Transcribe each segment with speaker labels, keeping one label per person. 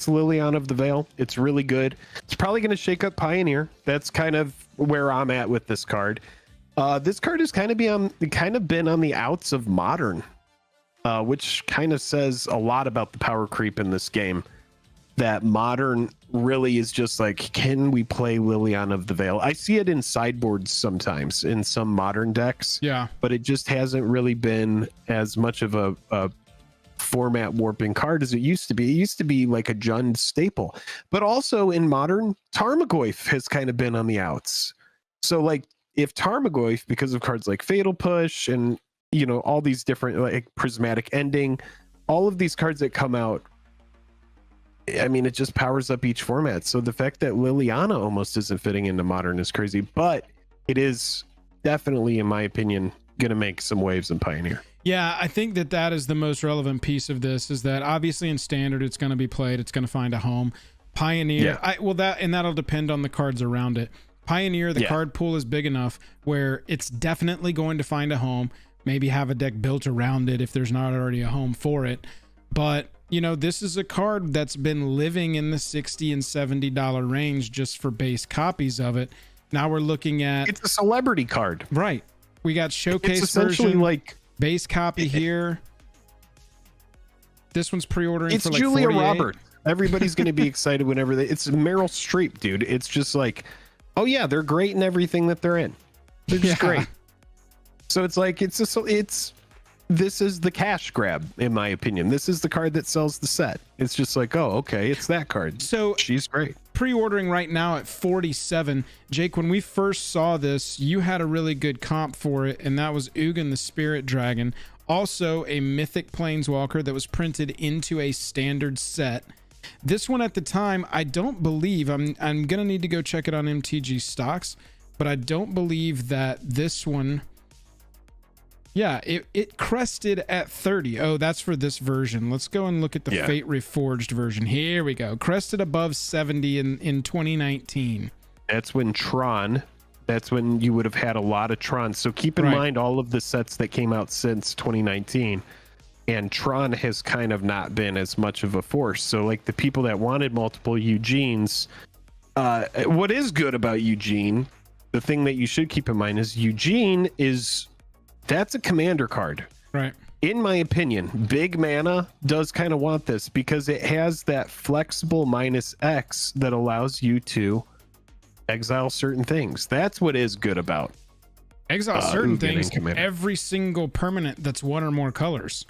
Speaker 1: Liliana of the Veil. It's really good. It's probably going to shake up Pioneer. That's kind of where I'm at with this card. This card has kind of been on the outs of Modern, which kind of says a lot about the power creep in this game. That Modern really is just like, can we play Liliana of the Veil? I see it in sideboards sometimes in some Modern decks.
Speaker 2: Yeah.
Speaker 1: But it just hasn't really been as much of a format warping card as it used to be. It used to be like a Jund staple. But also in Modern, Tarmogoyf has kind of been on the outs. So like if Tarmogoyf, because of cards like Fatal Push and, you know, all these different like Prismatic Ending, all of these cards that come out, I mean, it just powers up each format. So the fact that Liliana almost isn't fitting into Modern is crazy, but it is definitely, in my opinion, going to make some waves in Pioneer.
Speaker 2: Yeah, I think that is the most relevant piece of this, is that obviously in Standard it's going to be played, it's going to find a home. Pioneer, yeah. That'll depend on the cards around it. Pioneer, the card pool is big enough where it's definitely going to find a home. Maybe have a deck built around it if there's not already a home for it. But you know, this is a card that's been living in the $60 and $70 range just for base copies of it. Now we're looking at...
Speaker 1: It's a celebrity card.
Speaker 2: Right. We got showcase
Speaker 1: it's essentially
Speaker 2: version,
Speaker 1: like
Speaker 2: base copy here. This one's pre-ordering
Speaker 1: it's
Speaker 2: for like
Speaker 1: Julia
Speaker 2: 48.
Speaker 1: Roberts. Everybody's going to be excited whenever it's Meryl Streep, dude. It's just like, oh yeah, they're great in everything that they're in. They're just great. So it's like, this is the cash grab, in my opinion. This is the card that sells the set. It's just like, oh, okay, it's that card.
Speaker 2: So
Speaker 1: she's great.
Speaker 2: Pre-ordering right now at 47. Jake, when we first saw this, you had a really good comp for it, and that was Ugin the Spirit Dragon. Also a Mythic Planeswalker that was printed into a standard set. This one at the time, I don't believe, I'm gonna need to go check it on MTG stocks, but I don't believe that this one... Yeah, it crested at 30. Oh, that's for this version. Let's go and look at the Fate Reforged version. Here we go. Crested above 70 in 2019.
Speaker 1: That's when that's when you would have had a lot of Tron. So keep in mind all of the sets that came out since 2019. And Tron has kind of not been as much of a force. So like the people that wanted multiple Ugins, what is good about Ugin, the thing that you should keep in mind is Ugin that's a commander card.
Speaker 2: Right.
Speaker 1: In my opinion, big mana does kind of want this because it has that flexible -X that allows you to exile certain things. That's what is good about
Speaker 2: exile certain things. Every single permanent that's one or more colors.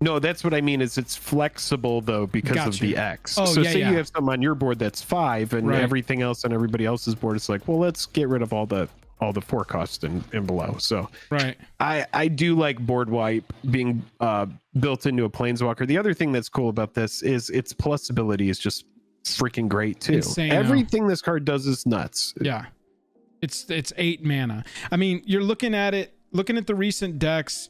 Speaker 1: No, that's what I mean is it's flexible though because of the X.
Speaker 2: Oh,
Speaker 1: so
Speaker 2: yeah,
Speaker 1: say you have something on your board that's 5 and everything else on everybody else's board is like, well, let's get rid of all the forecast and below. So I do like board wipe being built into a planeswalker. The other thing that's cool about this is its plus ability is just freaking great too.
Speaker 2: Insane,
Speaker 1: everything this card does is nuts.
Speaker 2: Yeah, it's 8 mana. I mean, you're looking at the recent decks,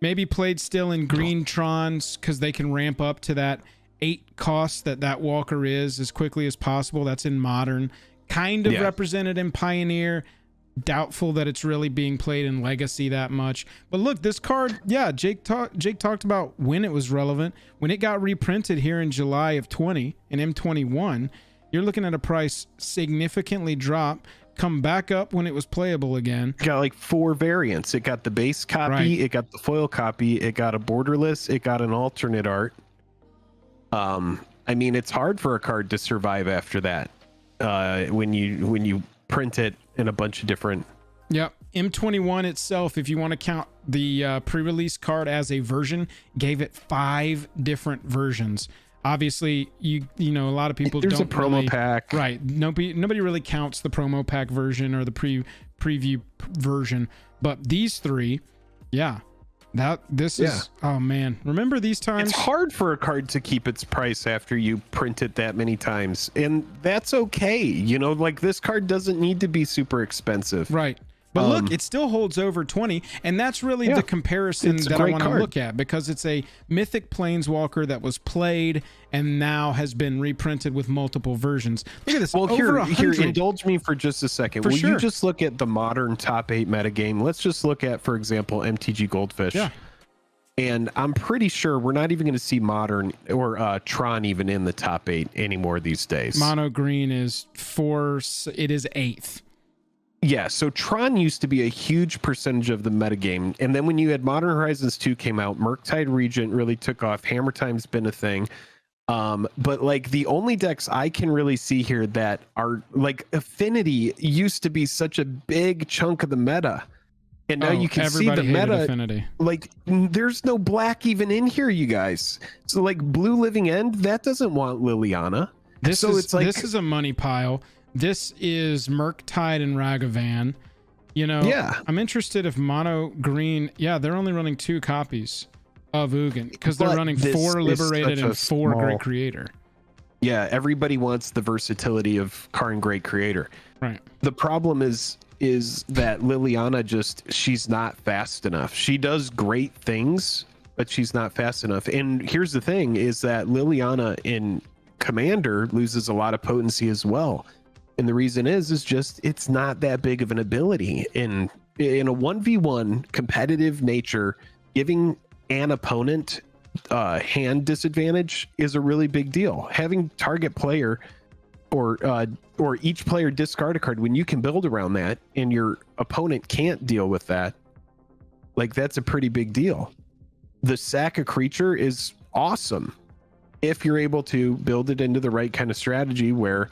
Speaker 2: maybe played still in green Trons because they can ramp up to that 8 cost that walker is as quickly as possible. That's in Modern, kind of represented in Pioneer. Doubtful that it's really being played in Legacy that much. But look, this card, Jake talked about when it was relevant. When it got reprinted here in July of 20 in M21, you're looking at a price significantly drop, come back up when it was playable again.
Speaker 1: It got like 4 variants. It got the base copy, it got the foil copy, it got a borderless, it got an alternate art. I mean, it's hard for a card to survive after that. When you print it in a bunch of different...
Speaker 2: Yep. M21 itself, if you want to count the pre-release card as a version, gave it 5 different versions. Obviously, you know, a lot of people
Speaker 1: There's a promo pack.
Speaker 2: Right. Nobody really counts the promo pack version or the preview version. But these 3, this is... Oh, man. Remember these times?
Speaker 1: It's hard for a card to keep its price after you print it that many times. And that's okay. You know, like this card doesn't need to be super expensive.
Speaker 2: Right. But look, it still holds over 20. And that's really the comparison that I want to look at, because it's a Mythic Planeswalker that was played and now has been reprinted with multiple versions. Look at this.
Speaker 1: Well, here, indulge me for just a second. Will you just look at the Modern top 8 metagame? Let's just look at, for example, MTG Goldfish.
Speaker 2: Yeah.
Speaker 1: And I'm pretty sure we're not even going to see Modern or Tron even in the top 8 anymore these days.
Speaker 2: Mono green is 4. It is 8th.
Speaker 1: Yeah, so Tron used to be a huge percentage of the metagame. And then when you had Modern Horizons 2 came out, Murktide Regent really took off. Hammer Time's been a thing. But like the only decks I can really see here that are like Affinity used to be such a big chunk of the meta. And now you can see the meta.
Speaker 2: Affinity.
Speaker 1: Like there's no black even in here, you guys. So like Blue Living End, that doesn't want Liliana.
Speaker 2: This is a money pile. This is Murktide and Ragavan. You know,
Speaker 1: yeah.
Speaker 2: I'm interested if Mono Green, they're only running 2 copies of Ugin because they're running 4 Liberated and 4 Great Creator.
Speaker 1: Yeah, everybody wants the versatility of Karn Great Creator.
Speaker 2: Right.
Speaker 1: The problem is that Liliana she's not fast enough. She does great things, but she's not fast enough. And here's the thing is that Liliana in Commander loses a lot of potency as well. And the reason is just it's not that big of an ability. In a 1v1 competitive nature, giving an opponent hand disadvantage is a really big deal. Having target player or each player discard a card when you can build around that and your opponent can't deal with that, like that's a pretty big deal. The sack a creature is awesome if you're able to build it into the right kind of strategy where,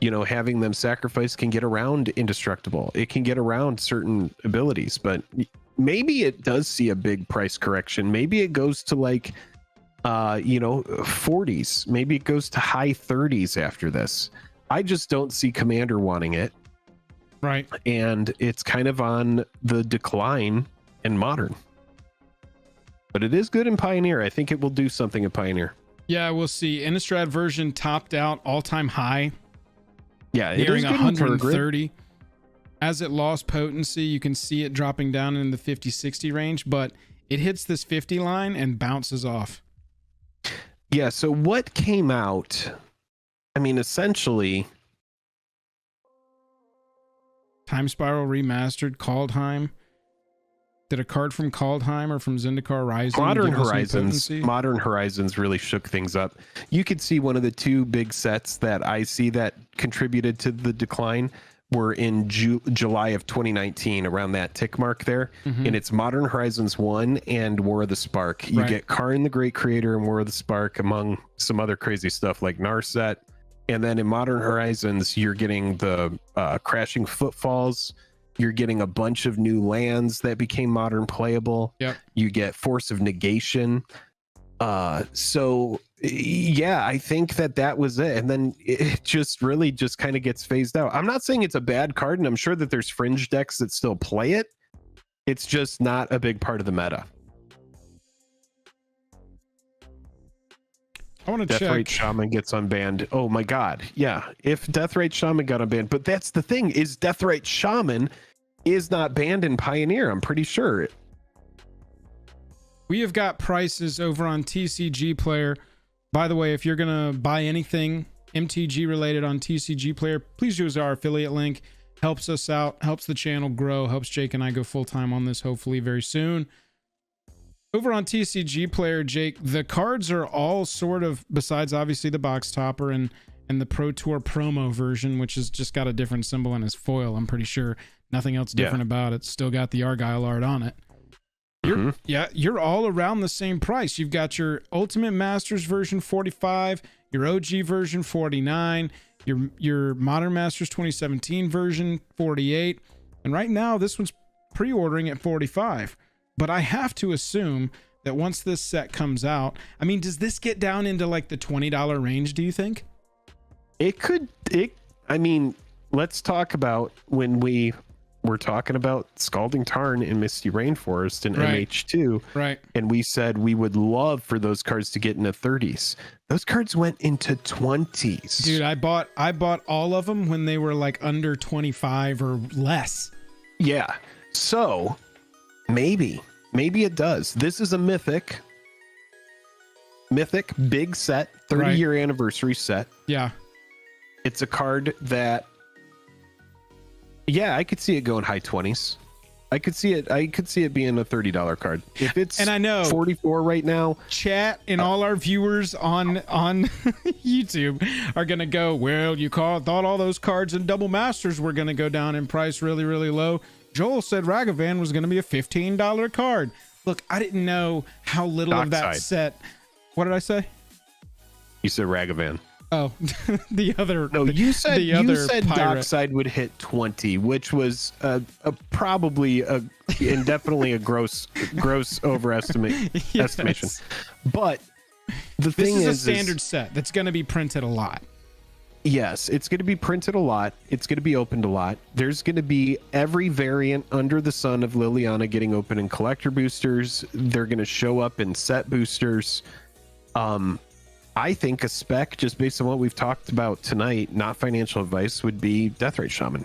Speaker 1: you know, having them sacrifice can get around indestructible. It can get around certain abilities, but maybe it does see a big price correction. Maybe it goes to like 40s. Maybe it goes to high 30s after this. I just don't see Commander wanting it.
Speaker 2: Right. And
Speaker 1: it's kind of on the decline in Modern. But it is good in Pioneer. I think it will do something in Pioneer.
Speaker 2: Yeah, we'll see. Innistrad version topped out all-time high.
Speaker 1: Yeah,
Speaker 2: it is 130. As it lost potency, you can see it dropping down in the 50-60 range, but it hits this 50 line and bounces off.
Speaker 1: Yeah, so what came out? I mean, essentially,
Speaker 2: Time Spiral Remastered, Kaldheim. Did a card from Kaldheim or from Zendikar Rising?
Speaker 1: Modern Horizons really shook things up. You could see one of the 2 big sets that I see that contributed to the decline were in July of 2019, around that tick mark there. Mm-hmm. And it's Modern Horizons 1 and War of the Spark. You get Karn the Great Creator and War of the Spark, among some other crazy stuff like Narset. And then in Modern Horizons, you're getting the Crashing Footfalls. You're getting a bunch of new lands that became modern playable.
Speaker 2: Yep.
Speaker 1: You get Force of Negation. So yeah, I think that was it. And then it just really just kind of gets phased out. I'm not saying it's a bad card, and I'm sure that there's fringe decks that still play it. It's just not a big part of the meta.
Speaker 2: I want to check.
Speaker 1: Deathrite Shaman gets unbanned. Oh my god. Yeah. If Deathrite Shaman got unbanned, but that's the thing, is Deathrite Shaman is not banned in Pioneer, I'm pretty sure.
Speaker 2: We have got prices over on TCG Player. By the way, if you're going to buy anything MTG related on TCG Player, please use our affiliate link. Helps us out, helps the channel grow, helps Jake and I go full-time on this hopefully very soon. Over on TCG Player, Jake, the cards are all sort of, besides obviously the box topper and the Pro Tour promo version, which has just got a different symbol in his foil, I'm pretty sure. Nothing else different about it. Still got the Argyle art on it. You're all around the same price. You've got your Ultimate Masters version 45, your OG version 49, your Modern Masters 2017 version 48, and right now this one's pre-ordering at 45. But I have to assume that once this set comes out, I mean, does this get down into like the $20 range, do you think?
Speaker 1: I mean, let's talk about when we were talking about Scalding Tarn in Misty Rainforest and MH2.
Speaker 2: Right.
Speaker 1: And we said we would love for those cards to get into 30s. Those cards went into 20s.
Speaker 2: Dude, I bought all of them when they were like under 25 or less.
Speaker 1: Yeah. So maybe it does. This is a mythic big set, 30-year anniversary set.
Speaker 2: Yeah.
Speaker 1: It's a card that, yeah, I could see it going high 20s. I could see it. I could see it being a $30 card. If it's
Speaker 2: And I know
Speaker 1: 44 right now,
Speaker 2: chat and all our viewers on YouTube are gonna go, well, you thought all those cards in Double Masters were gonna go down in price really, really low. Joel said Ragavan was gonna be a $15 card. Look, I didn't know how little of that
Speaker 1: Dockside.
Speaker 2: set. What did I say?
Speaker 1: you said Ragavan.
Speaker 2: Oh, the other.
Speaker 1: No, you said
Speaker 2: pirate.
Speaker 1: Dockside would hit 20, which was probably and definitely a gross overestimate estimation. But the
Speaker 2: This
Speaker 1: thing
Speaker 2: is a
Speaker 1: is
Speaker 2: standard set that's going to be printed a lot.
Speaker 1: yes, it's going to be printed a lot. It's going to be opened a lot. There's going to be every variant under the sun of Liliana getting open in collector boosters. They're going to show up in set boosters. I think a spec, just based on what we've talked about tonight, not financial advice, would be Deathrite Shaman.